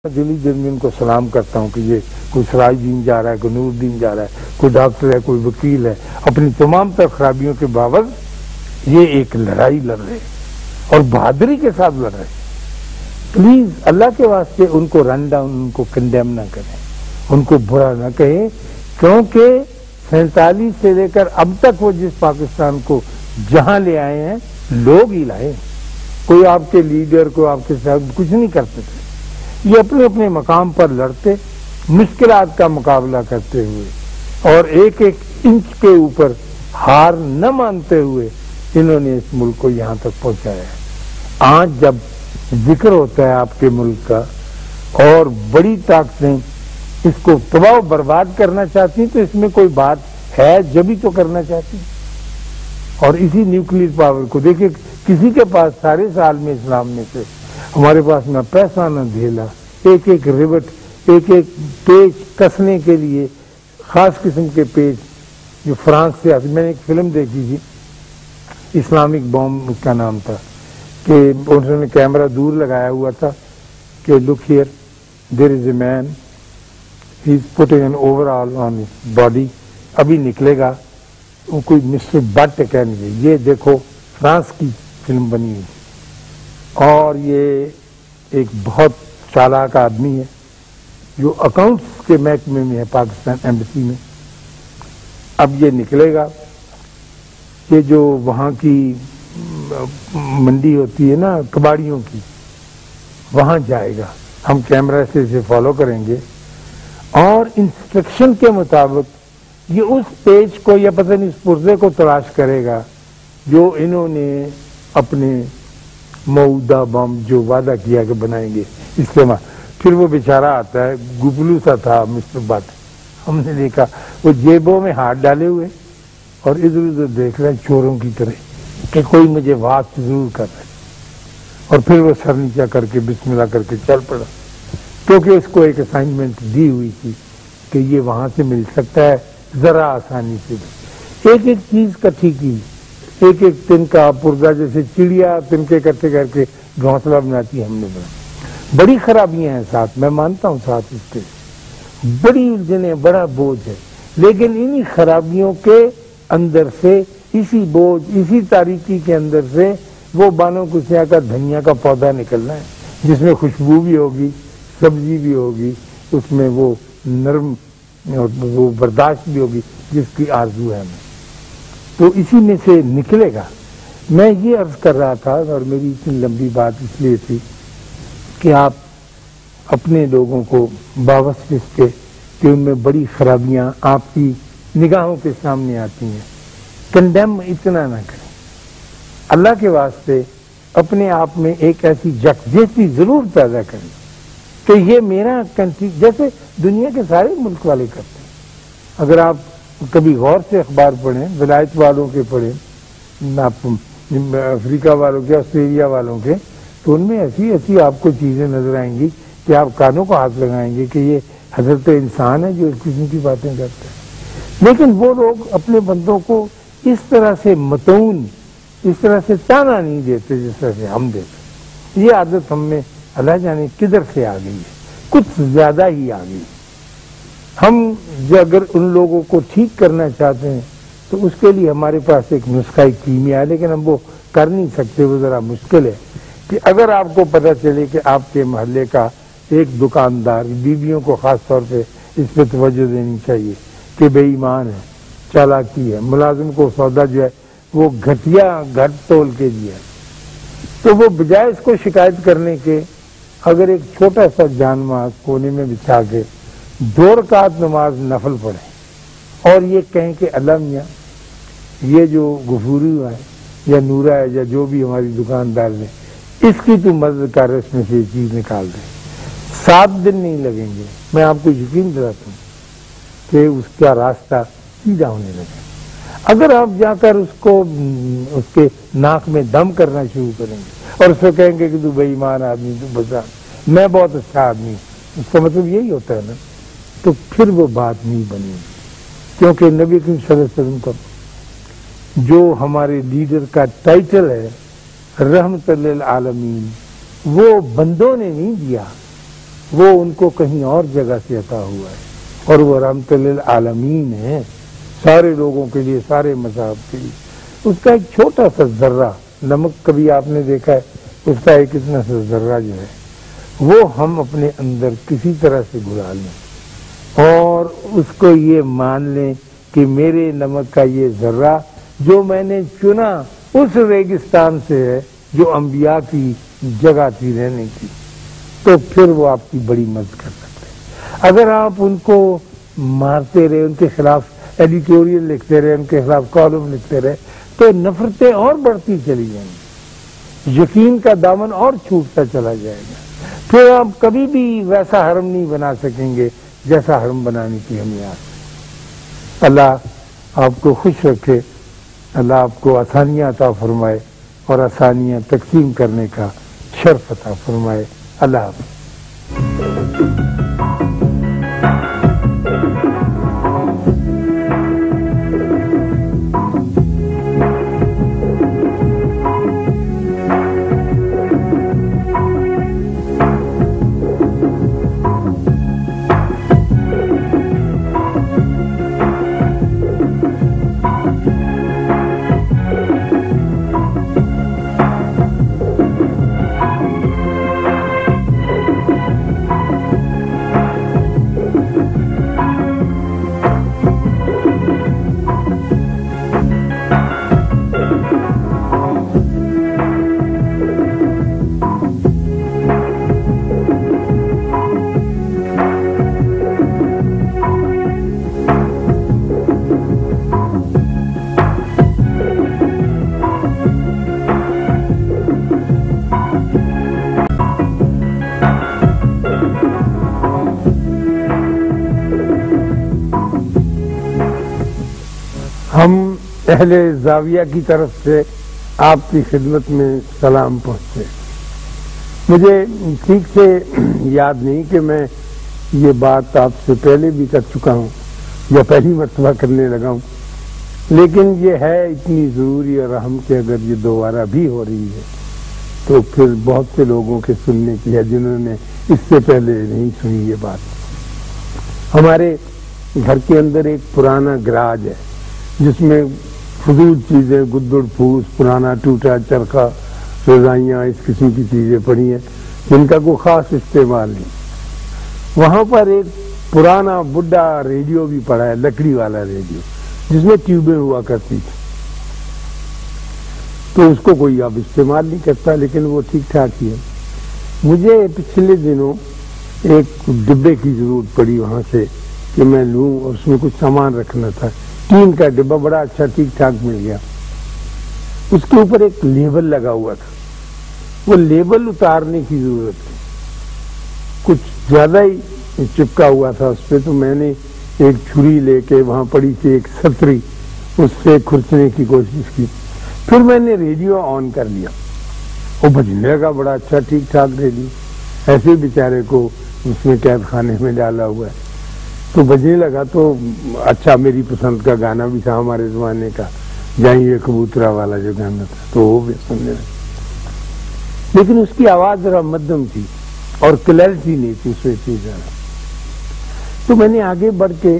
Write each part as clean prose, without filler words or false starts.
دلی دل میں ان کو سلام کرتا ہوں کہ یہ کوئی سراج دین جا رہا ہے، کوئی نور دین جا رہا ہے، کوئی ڈاکٹر ہے، کوئی وکیل ہے، اپنی تمام تر خرابیوں کے باوجود یہ ایک لڑائی لڑ رہے اور بہادری کے ساتھ لڑ رہے۔ پلیز اللہ کے واسطے ان کو رن ڈاؤن، ان کو کنڈیم نہ کریں، ان کو برا نہ کہیں، کیونکہ 47 سے لے کر اب تک وہ جس پاکستان کو جہاں لے آئے ہیں لوگ ہی لائے، کوئی آپ کے لیڈر کو آپ کے ساتھ کچھ نہیں کرتے تھے۔ یہ اپنے اپنے مقام پر لڑتے، مشکلات کا مقابلہ کرتے ہوئے اور ایک ایک انچ کے اوپر ہار نہ مانتے ہوئے انہوں نے اس ملک کو یہاں تک پہنچایا ہے۔ آج جب ذکر ہوتا ہے آپ کے ملک کا اور بڑی طاقتیں اس کو تباہ و برباد کرنا چاہتی ہیں تو اس میں کوئی بات ہے جبھی تو کرنا چاہتی ہیں۔ اور اسی نیوکلیئر پاور کو دیکھیں، کسی کے پاس سارے سال میں اسلام میں سے ہمارے پاس نہ پیسہ نہ دھیلا، ایک ایک ریوٹ، ایک ایک پیچ کسنے کے لیے خاص قسم کے پیچ جو فرانس سے آتے۔ میں نے ایک فلم دیکھی تھی، اسلامک بوم اس کا نام تھا، کہ انہوں نے کیمرہ دور لگایا ہوا تھا کہ look here there is a man he is putting an over all on his body, ابھی نکلے گا، وہ کوئی مسٹر بٹ کہنے گے، یہ دیکھو فرانس کی فلم بنی ہوئی اور یہ ایک بہت چالاک آدمی ہے جو اکاؤنٹس کے محکمے میں ہے پاکستان ایمبیسی میں۔ اب یہ نکلے گا کہ جو وہاں کی منڈی ہوتی ہے نا کباڑیوں کی، وہاں جائے گا، ہم کیمرہ سے اسے فالو کریں گے اور انسٹرکشن کے مطابق یہ اس پیج کو یا پتہ نہیں اس پرزے کو تلاش کرے گا جو انہوں نے اپنے موعودہ بم جو وعدہ کیا کہ بنائیں گے استعمال۔ پھر وہ بیچارہ آتا ہے، گبلو سا تھا مسٹر بٹ، ہم نے دیکھا وہ جیبوں میں ہاتھ ڈالے ہوئے اور ادھر ادھر دیکھ رہے ہیں چوروں کی طرح کہ کوئی مجھے واچ ضرور کر رہا ہے، اور پھر وہ سر نیچا کر کے بسم اللہ کر کے چل پڑا، کیونکہ اس کو ایک اسائنمنٹ دی ہوئی تھی کہ یہ وہاں سے مل سکتا ہے ذرا آسانی سے بھی۔ ایک ایک چیز کا ٹھیک ہی، ایک ایک تن کا پرزہ، جیسے چڑیا تن کے کرتے کر کے گھونسلہ بناتی ہے، ہم نے بنا۔ بڑی خرابیاں ہیں ساتھ، میں مانتا ہوں ساتھ اس کے بڑی الجھنیں، بڑا بوجھ ہے، لیکن انہی خرابیوں کے اندر سے، اسی بوجھ، اسی تاریکی کے اندر سے وہ بانو کسیا کا دھنیا کا پودا نکلنا ہے جس میں خوشبو بھی ہوگی، سبزی بھی ہوگی، اس میں وہ نرم اور وہ برداشت بھی ہوگی جس کی آرزو ہے ہمیں، تو اسی میں سے نکلے گا۔ میں یہ عرض کر رہا تھا، اور میری اتنی لمبی بات اس لیے تھی کہ آپ اپنے لوگوں کو باوجہ اس کے کہ ان میں بڑی خرابیاں آپ کی نگاہوں کے سامنے آتی ہیں، کنڈیم اتنا نہ کریں۔ اللہ کے واسطے اپنے آپ میں ایک ایسی یکجہتی ضرور پیدا کریں کہ یہ میرا کنٹری، جیسے دنیا کے سارے ملک والے کرتے ہیں۔ اگر آپ کبھی غور سے اخبار پڑھیں، ولایت والوں کے پڑھیں، آپ افریقہ والوں کے، آسٹریلیا والوں کے، تو ان میں ایسی ایسی آپ کو چیزیں نظر آئیں گی کہ آپ کانوں کو ہاتھ لگائیں گے کہ یہ حضرت انسان ہے جو اس قسم کی باتیں کرتے ہیں۔ لیکن وہ لوگ اپنے بندوں کو اس طرح سے متعون، اس طرح سے تانا نہیں دیتے جس طرح سے ہم دیتے۔ یہ عادت ہم میں اللہ جانے کدھر سے آ گئی ہے، کچھ زیادہ ہی آ گئی۔ ہم اگر ان لوگوں کو ٹھیک کرنا چاہتے ہیں تو اس کے لیے ہمارے پاس ایک نسخہ کیمیا ہے، لیکن ہم وہ کر نہیں سکتے، وہ ذرا مشکل ہے۔ کہ اگر آپ کو پتہ چلے کہ آپ کے محلے کا ایک دکاندار، بیویوں کو خاص طور پہ اس پہ توجہ دینی چاہیے کہ بے ایمان ہے، چالاکی ہے، ملازم کو سودا جو ہے وہ گھٹیا گھٹ تول کے دیا، تو وہ بجائے اس کو شکایت کرنے کے اگر ایک چھوٹا سا جانماز کونے میں بچھا کے 2 رکعت نماز نفل پڑھیں اور یہ کہیں کہ اللہ میاں یہ جو غفوری ہے یا نورا ہے یا جو بھی ہماری دکاندار نے، اس کی تو مدد کر، اس میں سے یہ چیز نکال دیں، 7 دن نہیں لگیں گے، میں آپ کو یقین دلاتا ہوں کہ اس کا راستہ سیدھا ہونے لگے۔ اگر آپ جا کر اس کو اس کے ناک میں دم کرنا شروع کریں گے اور اس کو کہیں گے کہ تو بے ایمان آدمی، تو بتا میں بہت اچھا آدمی ہوں، اس کا مطلب یہی ہوتا ہے نا، تو پھر وہ بات نہیں بنی، کیونکہ نبی کریم صلی اللہ علیہ وسلم کا جو ہمارے لیڈر کا ٹائٹل ہے رحمت للعالمین، وہ بندوں نے نہیں دیا، وہ ان کو کہیں اور جگہ سے عطا ہوا ہے، اور وہ رحمت للعالمین ہے سارے لوگوں کے لیے، سارے مذہب کے لیے۔ اس کا ایک چھوٹا سا ذرہ، نمک کبھی آپ نے دیکھا ہے، اس کا ایک اتنا سا ذرہ جو ہے وہ ہم اپنے اندر کسی طرح سے گھلا لیں اور اس کو یہ مان لیں کہ میرے نمک کا یہ ذرہ جو میں نے چنا اس ریگستان سے ہے جو انبیاء کی جگہ تھی رہنے کی، تو پھر وہ آپ کی بڑی مدد کر سکتے ہیں۔ اگر آپ ان کو مارتے رہے، ان کے خلاف ایڈیٹوریل لکھتے رہے، ان کے خلاف کالم لکھتے رہے، تو نفرتیں اور بڑھتی چلی جائیں گی، یقین کا دامن اور چھوٹتا چلا جائے گا، پھر آپ کبھی بھی ویسا حرم نہیں بنا سکیں گے جیسا حرم بنانے کی ہمیں آس ہے۔ اللہ آپ کو خوش رکھے، اللہ آپ کو آسانیاں عطا فرمائے اور آسانیاں تقسیم کرنے کا شرف عطا فرمائے۔ اللہ حافظ۔ ہم اہل زاویہ کی طرف سے آپ کی خدمت میں سلام پہنچتے۔ مجھے ٹھیک سے یاد نہیں کہ میں یہ بات آپ سے پہلے بھی کر چکا ہوں یا پہلی مرتبہ کرنے لگا ہوں، لیکن یہ ہے اتنی ضروری اور اہم کہ اگر یہ دوبارہ بھی ہو رہی ہے تو پھر بہت سے لوگوں کے سننے کی ہے جنہوں نے اس سے پہلے نہیں سنی یہ بات۔ ہمارے گھر کے اندر ایک پرانا گراج ہے جس میں فضول چیزیں، گدڑ پھوس، پرانا ٹوٹا چرخا، رضائیاں، اس قسم کی چیزیں پڑی ہیں جن کا کوئی خاص استعمال نہیں۔ وہاں پر ایک پرانا بڈھا ریڈیو بھی پڑا ہے، لکڑی والا ریڈیو جس میں ٹیوبیں ہوا کرتی تھی، تو اس کو کوئی اب استعمال نہیں کرتا، لیکن وہ ٹھیک ٹھاک ہی ہے۔ مجھے پچھلے دنوں ایک ڈبے کی ضرورت پڑی وہاں سے کہ میں لوں، اور اس میں کچھ سامان رکھنا تھا، ٹین کا ڈبہ بڑا اچھا ٹھیک ٹھاک مل گیا۔ اس کے اوپر ایک لیبل لگا ہوا تھا، وہ لیبل اتارنے کی ضرورت تھی، کچھ زیادہ ہی چپکا ہوا تھا اس پہ، تو میں نے ایک چھری لے کے وہاں پڑی تھی ایک ستری، اس سے کھرچنے کی کوشش کی، پھر میں نے ریڈیو آن کر لیا، وہ بجنے لگا بڑا اچھا ٹھیک ٹھاک ریڈیو، ایسے بیچارے کو اس میں قید خانے میں ڈالا ہوا ہے، تو بجنے لگا تو اچھا میری پسند کا گانا بھی تھا ہمارے زمانے کا، جائیے کبوترا والا جو گانا تھا، تو وہ بھی سننے لگا، لیکن اس کی آواز ذرا مدھم تھی اور کلیئرٹی نہیں تھی اس میں اتنی زیادہ۔ تو میں نے آگے بڑھ کے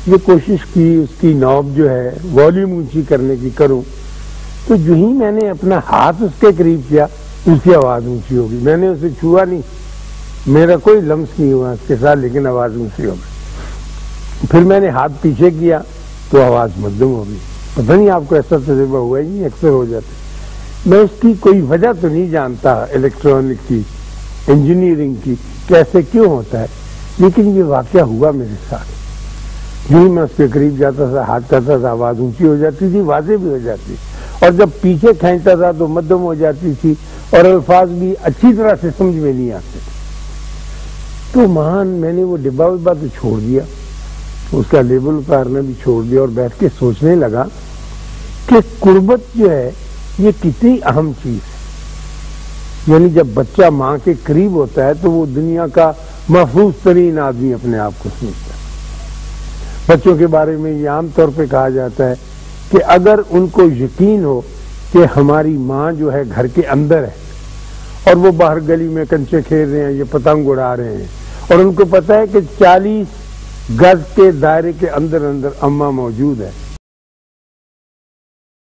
یہ کوشش کی اس کی نوب جو ہے والیوم اونچی کرنے کی کروں، تو جو ہی میں نے اپنا ہاتھ اس کے قریب کیا اس کی آواز اونچی ہو گئی۔ میں نے اسے چھوا نہیں، میرا کوئی لمس نہیں ہوا اس کے ساتھ، لیکن آواز اونچی ہو گئی۔ پھر میں نے ہاتھ پیچھے کیا تو آواز مدھم ہو گئی۔ پتہ نہیں آپ کو ایسا تجربہ ہوا ہی نہیں، اکثر ہو جاتا ہے۔ میں اس کی کوئی وجہ تو نہیں جانتا الیکٹرانک کی، انجینئرنگ کی، کیسے کیوں ہوتا ہے، لیکن یہ واقعہ ہوا میرے ساتھ۔ جو ہی میں اس کے قریب جاتا تھا، ہاتھ کرتا تھا، آواز اونچی ہو جاتی تھی، واضح بھی ہو جاتی، اور جب پیچھے کھینچتا تھا تو مدھم ہو جاتی تھی، اور الفاظ بھی اچھی طرح سے سمجھ میں نہیں آتے۔ تو میں نے وہ ڈبہ وبا تو چھوڑ دیا، اس کا لیبل اتارنا بھی چھوڑ دیا، اور بیٹھ کے سوچنے لگا کہ قربت جو ہے یہ کتنی اہم چیز ہے۔ یعنی جب بچہ ماں کے قریب ہوتا ہے تو وہ دنیا کا محفوظ ترین آدمی اپنے آپ کو سمجھتا ہے۔ بچوں کے بارے میں یہ عام طور پہ کہا جاتا ہے کہ اگر ان کو یقین ہو کہ ہماری ماں جو ہے گھر کے اندر ہے اور وہ باہر گلی میں کنچے کھیل رہے ہیں، یہ پتنگ اڑا رہے ہیں، اور ان کو پتا ہے کہ 40 گز کے دائرے کے اندر اندر اماں موجود ہے.